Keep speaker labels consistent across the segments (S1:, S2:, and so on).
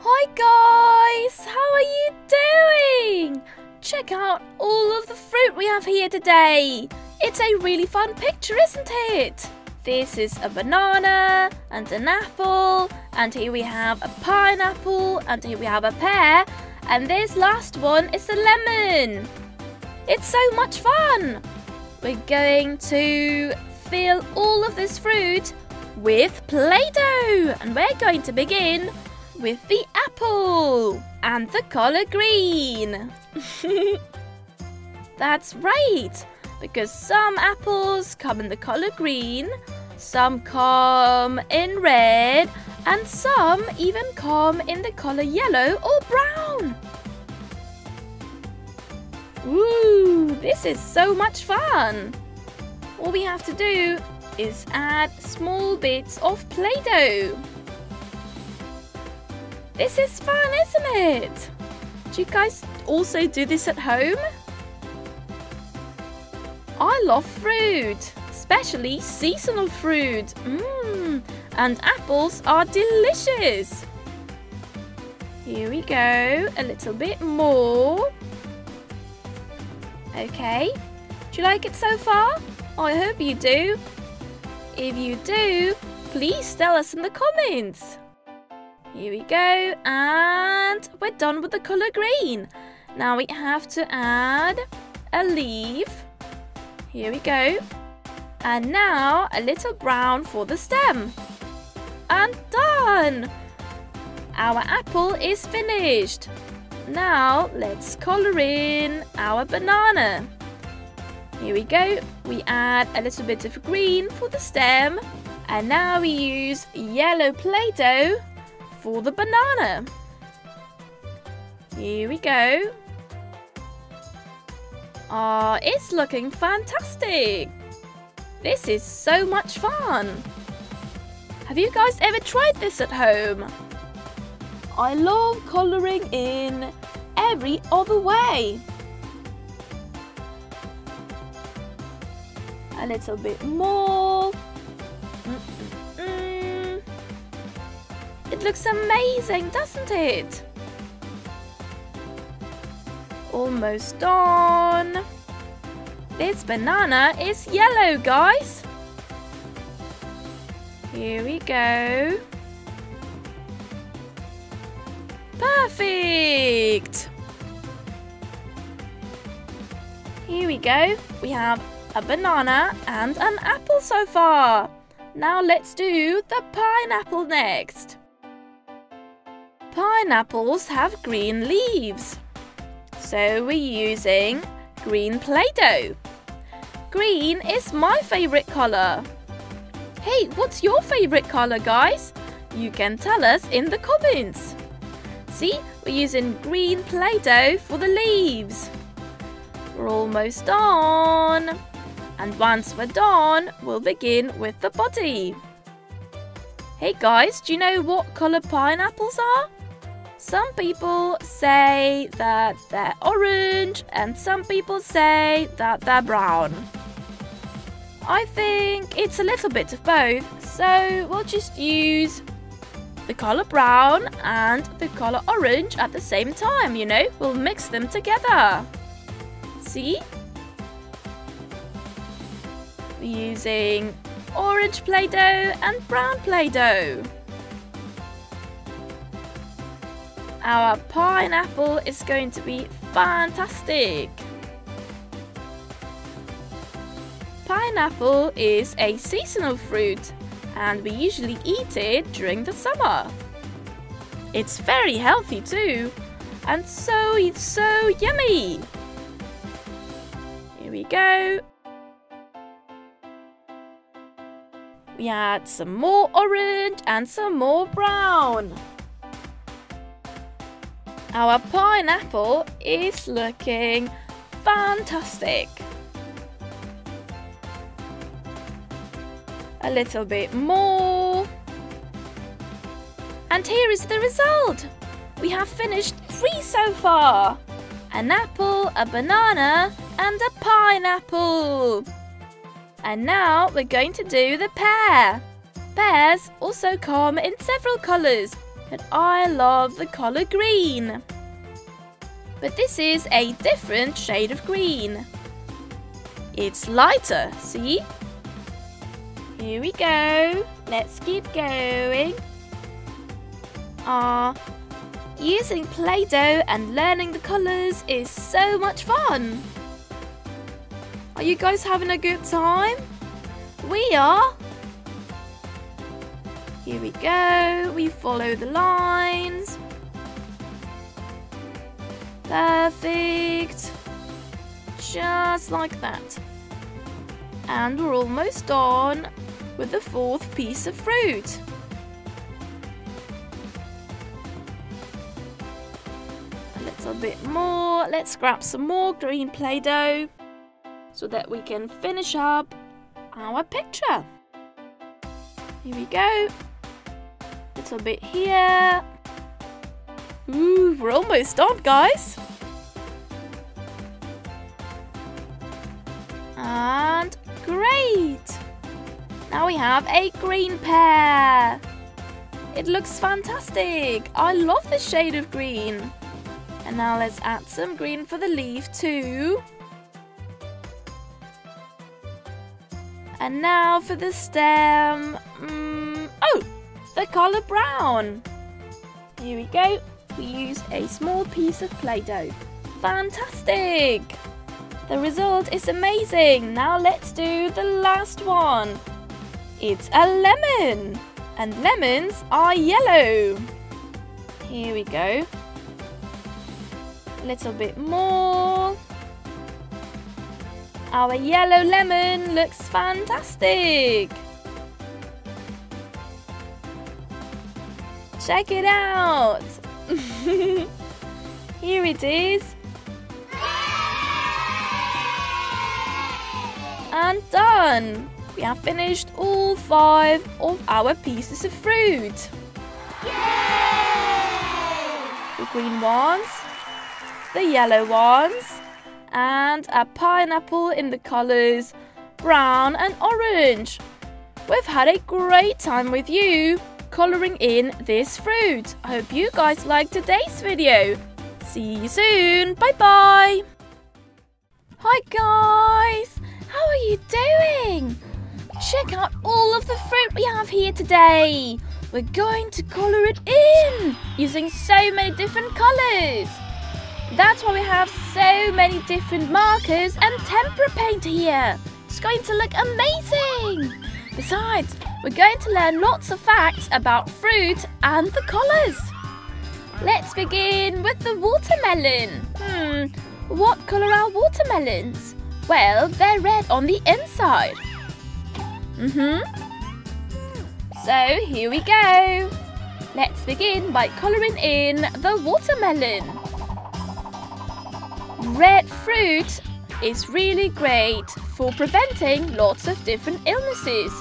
S1: Hi guys, how are you doing? Check out all of the fruit we have here today. It's a really fun picture, isn't it? This is a banana and an apple, and here we have a pineapple, and here we have a pear, and this last one is a lemon. It's so much fun. We're going to fill all of this fruit with Play-Doh, and we're going to begin with the apple and the colour green. That's right, because some apples come in the colour green, some come in red, and some even come in the colour yellow or brown. Ooh, this is so much fun. All we have to do is add small bits of Play-Doh. This is fun, isn't it? Do you guys also do this at home? I love fruit, especially seasonal fruit. And apples are delicious. Here we go, a little bit more. Okay, do you like it so far? I hope you do. If you do, please tell us in the comments. Here we go, and we're done with the colour green. Now we have to add a leaf. Here we go. And now a little brown for the stem. And done! Our apple is finished. Now let's colour in our banana. Here we go. We add a little bit of green for the stem. And now we use yellow Play-Doh for the banana. Here we go. Oh, it's looking fantastic. This is so much fun. Have you guys ever tried this at home? I love colouring in every other way. A little bit more. It looks amazing, doesn't it? Almost done. This banana is yellow, guys. Here we go. Perfect. Here we go. We have a banana and an apple so far. Now let's do the pineapple next. Pineapples have green leaves, so we're using green Play-Doh. Green is my favourite colour. Hey, what's your favourite colour, guys? You can tell us in the comments. See, we're using green Play-Doh for the leaves. We're almost done. And once we're done, we'll begin with the body. Hey guys, do you know what colour pineapples are? Some people say that they're orange and some people say that they're brown. I think it's a little bit of both, so we'll just use the colour brown and the colour orange at the same time, you know, we'll mix them together. See? We're using orange Play-Doh and brown Play-Doh. Our pineapple is going to be fantastic. Pineapple is a seasonal fruit and we usually eat it during the summer. It's very healthy too and so yummy. Here we go. We add some more orange and some more brown. Our pineapple is looking fantastic. A little bit more. And here is the result. We have finished 3 so far. An apple, a banana, and a pineapple. And now we're going to do the pear. Pears also come in several colours. that I love the color green. But this is a different shade of green. It's lighter, see? Here we go. Let's keep going. Using Play-Doh and learning the colors is so much fun. Are you guys having a good time? We are. Here we go. We follow the lines. Perfect. Just like that. And we're almost done with the fourth piece of fruit. A little bit more. Let's grab some more green Play-Doh so that we can finish up our picture. Here we go. Little bit here. Ooh, we're almost done, guys. And great! Now we have a green pear. It looks fantastic. I love this shade of green. And now let's add some green for the leaf too. And now for the stem. Oh, the color brown. Here we go. We use a small piece of Play-Doh. Fantastic! The result is amazing. Now let's do the last one. It's a lemon. And lemons are yellow. Here we go. A little bit more. Our yellow lemon looks fantastic. Check it out. Here it is. And done. We have finished all 5 of our pieces of fruit. Yay! The green ones, the yellow ones, and a pineapple in the colours brown and orange. We've had a great time with you colouring in this fruit. I hope you guys liked today's video. See you soon. Bye bye. Hi guys, how are you doing? Check out all of the fruit we have here today. We're going to colour it in using so many different colours. That's why we have so many different markers and tempera paint here. It's going to look amazing. Besides, we're going to learn lots of facts about fruit and the colours. Let's begin with the watermelon. What colour are watermelons? Well, they're red on the inside. So here we go. Let's begin by colouring in the watermelon. Red fruit is really great for preventing lots of different illnesses,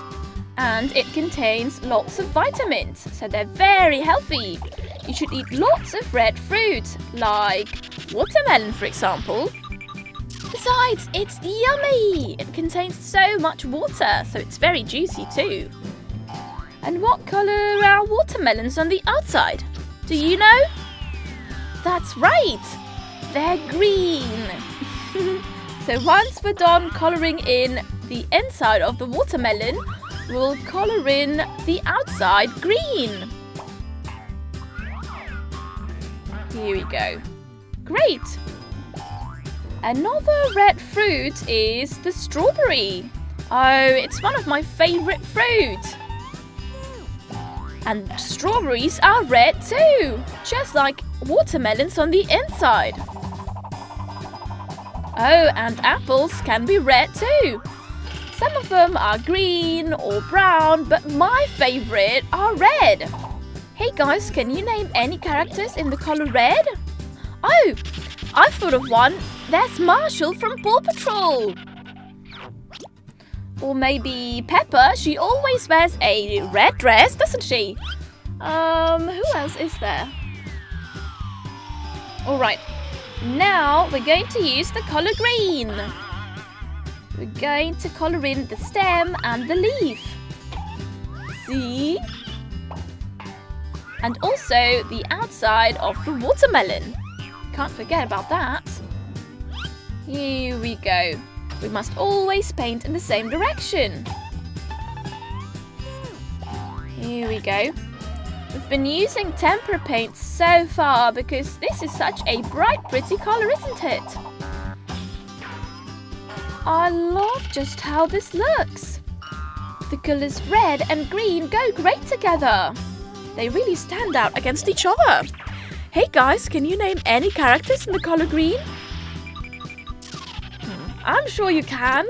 S1: and it contains lots of vitamins, so they're very healthy. You should eat lots of red fruit, like watermelon for example. Besides, it's yummy! It contains so much water, so it's very juicy too. And what colour are watermelons on the outside? Do you know? That's right! They're green! So once we're done colouring in the inside of the watermelon, we'll colour in the outside green. Here we go. Great! Another red fruit is the strawberry. Oh, it's one of my favourite fruit. And strawberries are red too, just like watermelons on the inside. Oh, and apples can be red too. Some of them are green or brown, but my favourite are red. Hey guys, can you name any characters in the colour red? Oh, I've thought of one. There's Marshall from Paw Patrol. Or maybe Peppa. She always wears a red dress, doesn't she? Who else is there? Alright, now we're going to use the colour green. We're going to colour in the stem and the leaf. See? And also the outside of the watermelon. Can't forget about that. Here we go. We must always paint in the same direction. Here we go. We've been using tempera paint so far because this is such a bright, pretty colour, isn't it? I love just how this looks. The colours red and green go great together. They really stand out against each other. Hey guys, can you name any characters in the colour green? I'm sure you can.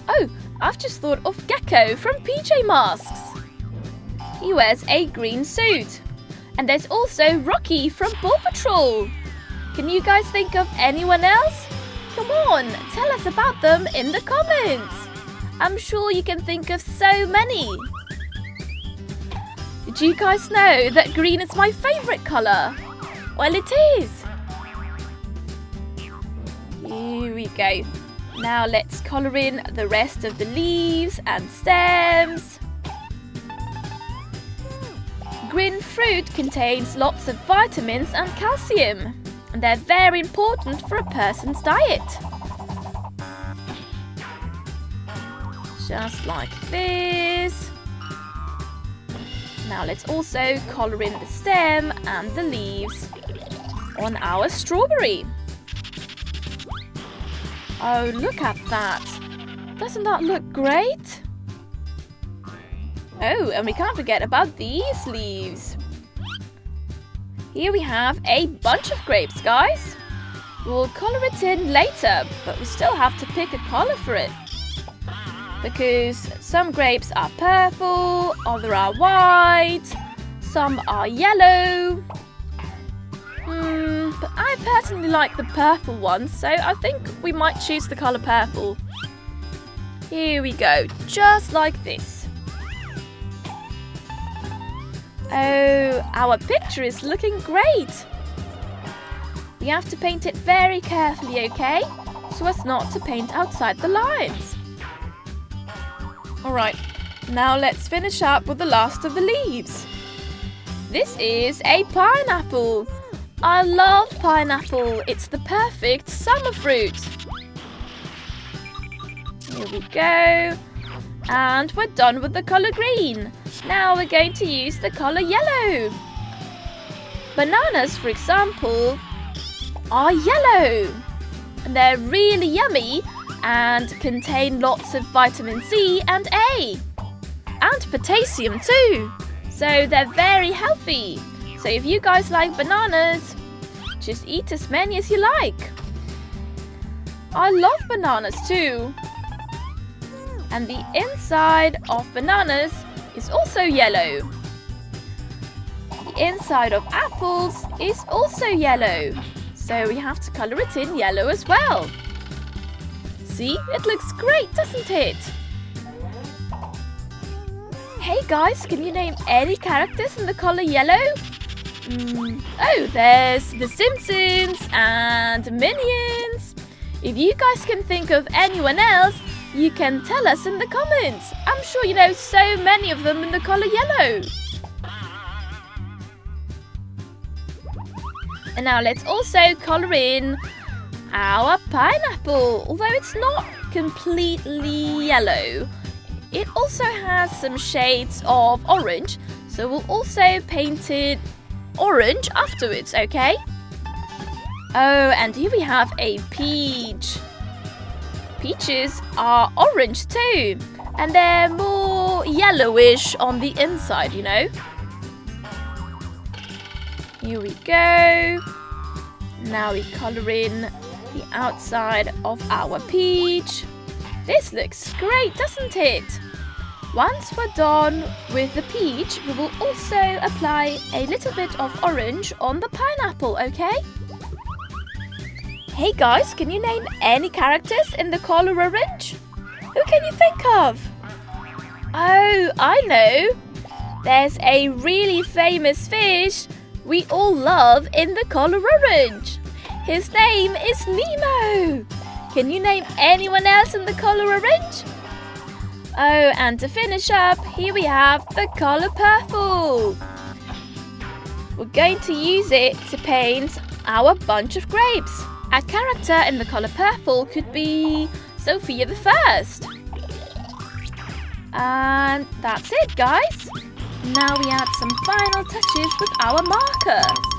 S1: Oh, I've just thought of Gecko from PJ Masks. He wears a green suit. And there's also Rocky from Paw Patrol. Can you guys think of anyone else? Come on, tell us about them in the comments. I'm sure you can think of so many. Did you guys know that green is my favourite colour? Well, it is. Here we go. Now let's colour in the rest of the leaves and stems. Green fruit contains lots of vitamins and calcium, and they're very important for a person's diet. Just like this. Now let's also colour in the stem and the leaves on our strawberry. Oh, look at that. Doesn't that look great? Oh, and we can't forget about these leaves. Here we have a bunch of grapes, guys. We'll colour it in later, but we still have to pick a colour for it. Because some grapes are purple, others are white, some are yellow. But I personally like the purple one, so I think we might choose the colour purple. Here we go, just like this. Oh, our picture is looking great. We have to paint it very carefully, okay? So as not to paint outside the lines. Alright, now let's finish up with the last of the leaves. This is a pineapple. I love pineapple. It's the perfect summer fruit. Here we go. And we're done with the colour green. Now we're going to use the colour yellow. Bananas, for example, are yellow. And they're really yummy and contain lots of vitamin C and A. And potassium too. So they're very healthy. So if you guys like bananas, just eat as many as you like. I love bananas too. And the inside of bananas is also yellow. The inside of apples is also yellow. So we have to colour it in yellow as well. See, it looks great, doesn't it? Hey guys, can you name any characters in the colour yellow? Oh, there's The Simpsons and Minions. If you guys can think of anyone else, you can tell us in the comments. I'm sure you know so many of them in the colour yellow. And now let's also colour in our pineapple. Although it's not completely yellow, it also has some shades of orange. So we'll also paint it orange afterwards, okay? Oh, and here we have a peach. Peaches are orange too, and they're more yellowish on the inside, you know. Here we go. Now we colour in the outside of our peach. This looks great, doesn't it? Once we're done with the peach, we will also apply a little bit of orange on the pineapple, okay? Hey guys, can you name any characters in the colour orange? Who can you think of? Oh, I know. There's a really famous fish we all love in the colour orange. His name is Nemo. Can you name anyone else in the colour orange? Oh, and to finish up, here we have the colour purple. We're going to use it to paint our bunch of grapes. A character in the colour purple could be Sophia the First. And that's it, guys. Now we add some final touches with our markers.